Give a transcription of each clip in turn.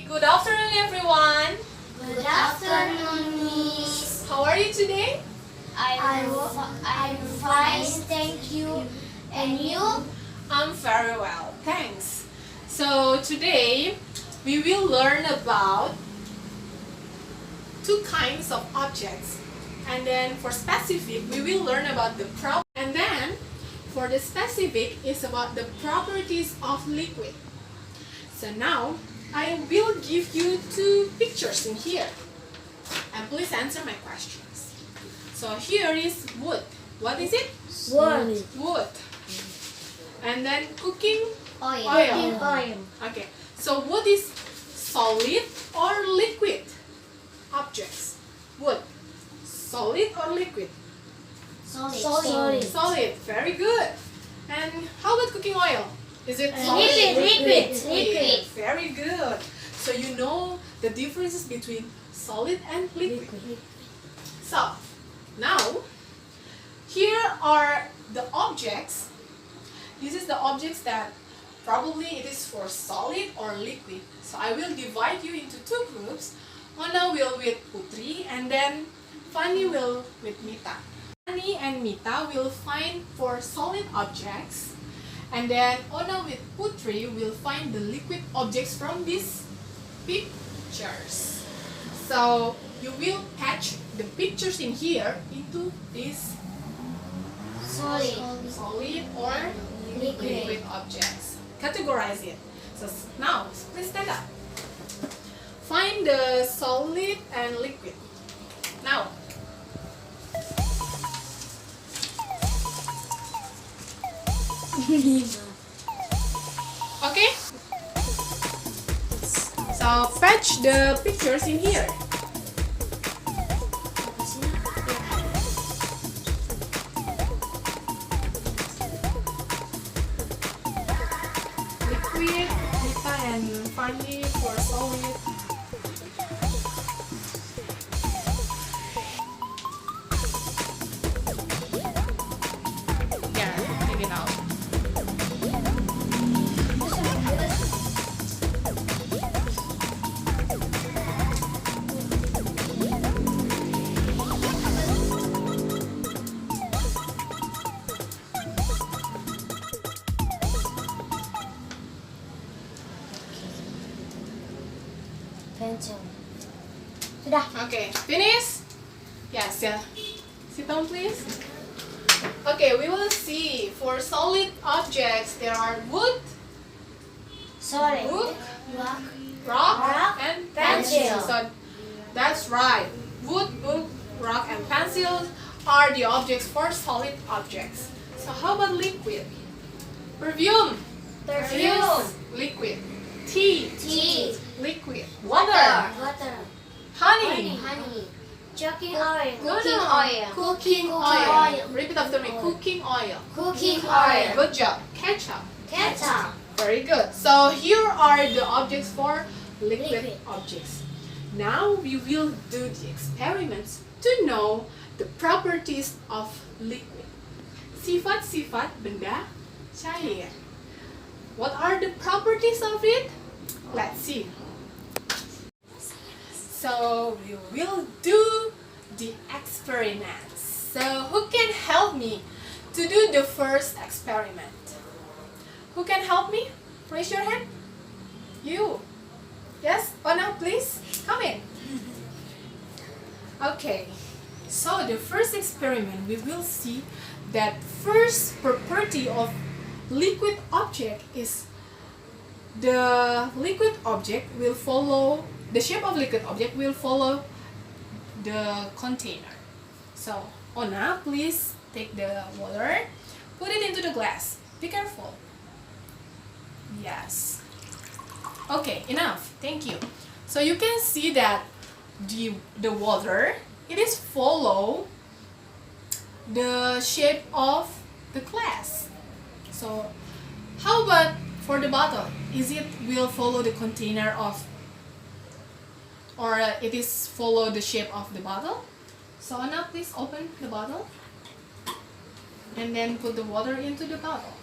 Good afternoon, everyone. Good afternoon, Miss. How are you today? I'm fine, thank you. And you? I'm very well, thanks. So today we will learn about two kinds of objects. And then for specific, we will learn about the and then for the specific is about the properties of liquid. So now I will give you two pictures in here. And please answer my questions. So here is wood. What is it? Wood. Wood. And then cooking Oil. oil. Okay. So wood is solid or liquid objects? Wood. Solid or liquid? Solid. Solid. Very good. And how about cooking oil? Is it solid? Liquid. Very good. So you know the differences between solid and liquid. So now here are the objects. This is the objects that probably it is for solid or liquid. So I will divide you into two groups. Ona will with Putri and then Fanny will with Mita. Fanny and Mita will find for solid objects. And then Ona with Putri will find the liquid objects from these pictures. So you will patch the pictures in here into this solid or liquid objects. Categorize it. So now please stand up. Find the solid and liquid. Now. Okay? So patch the pictures in here. Liquid, Mita and Fanny for solid. Yeah, take it out. Pencil. Sudah. Okay, finish? Yes, yeah. Sit down, please. Okay, we will see for solid objects there are wood, Solid. book, Rock. rock, and pencil. Pencil. So that's right. Wood, book, rock, and pencils are the objects for solid objects. So how about liquid? Perfume. Perfume. Liquid. Tea. Tea. Liquid. Water. Honey. Honey. Cooking oil. No, Cooking no. oil. Cooking oil. oil. Repeat after me. Cooking oil. Cooking oil. Good job. Ketchup. Ketchup. Very good. So here are the objects for liquid Liquid. objects. Now we will do the experiments to know the properties of liquid. Sifat-sifat benda cair. What are the properties of it? Let's see. So we will do the experiments. So who can help me to do the first experiment? Who can help me? Raise your hand. You. Yes? Ona, please. Come in. Okay. So the first experiment, we will see that first property of liquid object is the liquid object will follow, the shape of liquid object will follow the container. So, Ona, please take the water, put it into the glass. Be careful. Yes. Okay, enough. Thank you. So you can see that the water, it is follow the shape of the glass. So how about for the bottle? Is it will follow the container of, or it is follow the shape of the bottle? So now please open the bottle and then put the water into the bottle.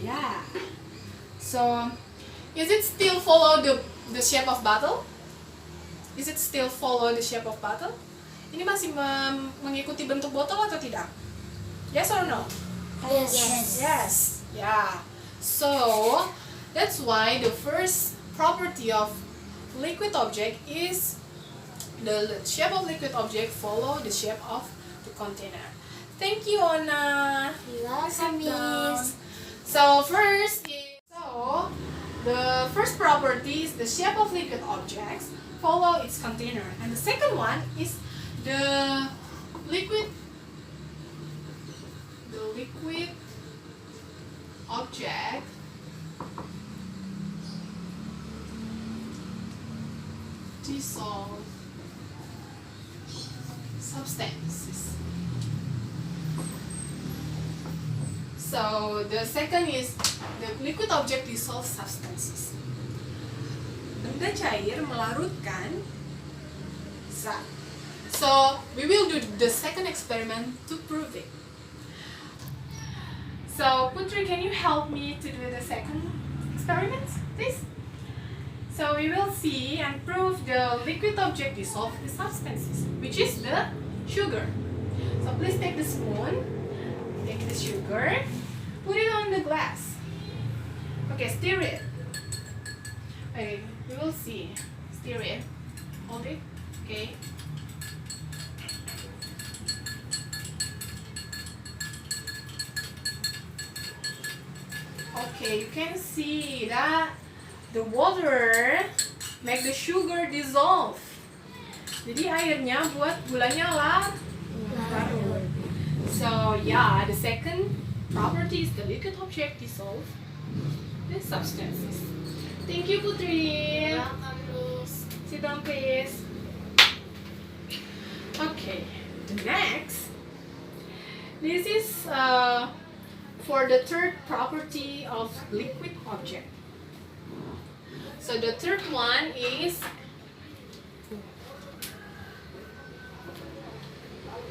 Yeah. So, is it still follow the shape of bottle? Is it still follow the shape of bottle? Ini masih mengikuti bentuk botol atau tidak? Yes or no? Yes. Yes. Yeah. So, that's why the first property of liquid object is the shape of liquid object follow the shape of the container. Thank you, Ona. Welcome, Miss. So the first property is the shape of liquid objects follow its container, and the second one is the liquid object dissolve substances. So the second is the liquid object dissolve substances. Benda cair melarutkan zat. So we will do the second experiment to prove it. So Putri, can you help me to do the second experiment, please? So we will see and prove the liquid object dissolve the substances, which is the sugar. So please take the spoon, take the sugar, put it on the glass. Okay, stir it. Okay, we will see. Stir it. Hold it. Okay. Okay, you can see that the water make the sugar dissolve. Jadi airnya buat gulanya larut. So yeah, the second property is the liquid object dissolve the substances. Thank you, Putri. Welcome, Miss. Sit down, please. Okay, the next. This is for the third property of liquid object. So the third one is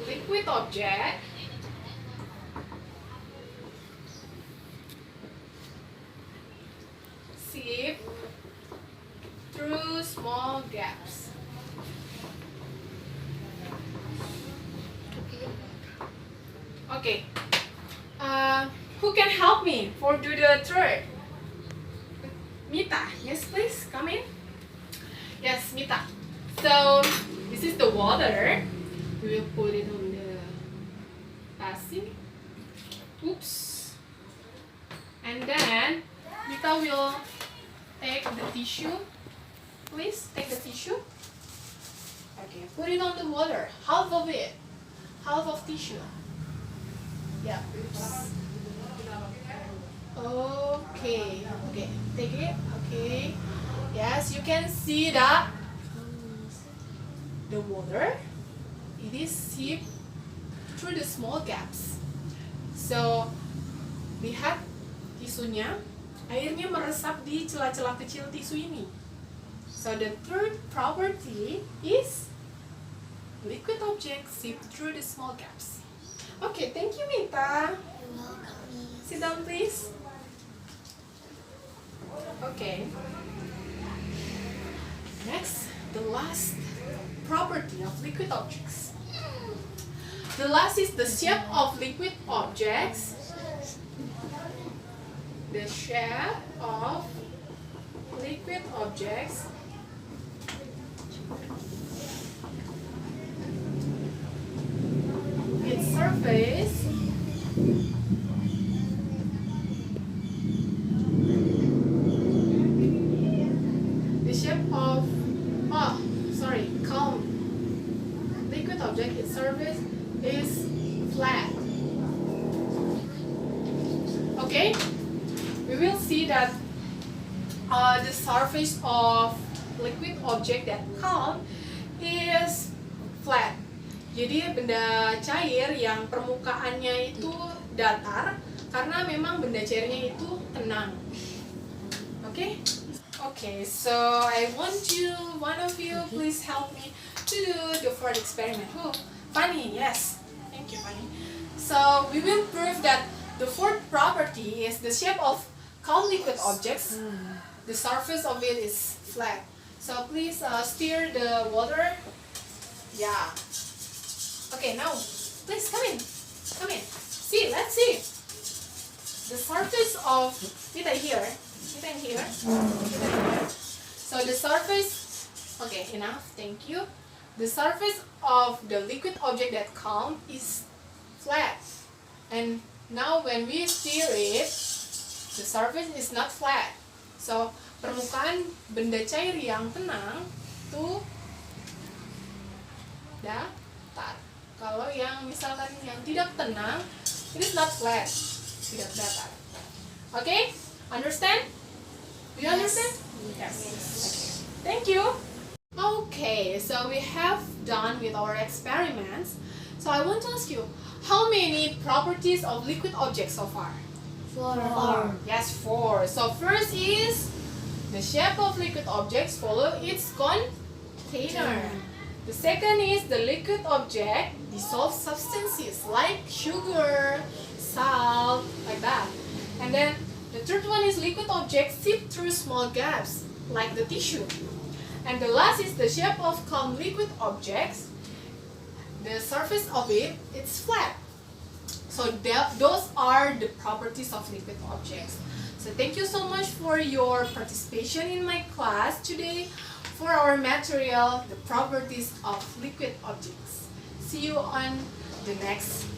liquid object sieve through small gaps. Okay. Who can help me for do the third? Mita, yes please, come in. Yes, Mita. So this is the water. We will put it on the basin. Oops. And then Mita will take the tissue. Please take the tissue. Okay, put it on the water. Half of it. Half of tissue. Yeah. Oops. Okay. Okay. Take it. Okay. Yes, you can see that the water it is seeped through the small gaps. So lihat tisunya, airnya meresap di celah-celah kecil tisu ini. So the third property is liquid object seeped through the small gaps. Okay, thank you, Mita. You're welcome, Miss. Sit down, please. Okay. Next, the last property of liquid objects. The last is the shape of liquid objects. The shape of liquid objects its surface the shape of calm liquid object its surface is flat. Okay, we will see that the surface of liquid object that calm is flat. Jadi benda cair yang permukaannya itu datar karena memang benda cairnya itu tenang. Okay? Okay, so I want you, one of you, please help me to do the fourth experiment. Oh, Fanny, yes. Thank you, Fanny. So we will prove that the fourth property is the shape of calm liquid objects, the surface of it is flat. So please stir the water. Yeah. Okay, now please come in. Come in. See, let's see. The surface of kita here. Kita in here. Kita in here. So the surface. Okay, enough. Thank you. The surface of the liquid object that calm is flat. And now when we stir it, the surface is not flat. So permukaan benda cair yang tenang tuh datar. Kalau yang misalkan yang tidak tenang, it is not flat, tidak datar. Okay, understand? Do you understand? Yes. Okay. Thank you. Okay, so we have done with our experiments. So I want to ask you, how many properties of liquid objects so far? 4. Yes, 4. So first is the shape of liquid objects follow its container. The second is the liquid object dissolves substances like sugar, salt, like that. And then the third one is liquid objects seep through small gaps like the tissue. And the last is the shape of calm liquid objects. The surface of it, it's flat. So those are the properties of liquid objects. So thank you so much for your participation in my class today for our material, the properties of liquid objects. See you on the next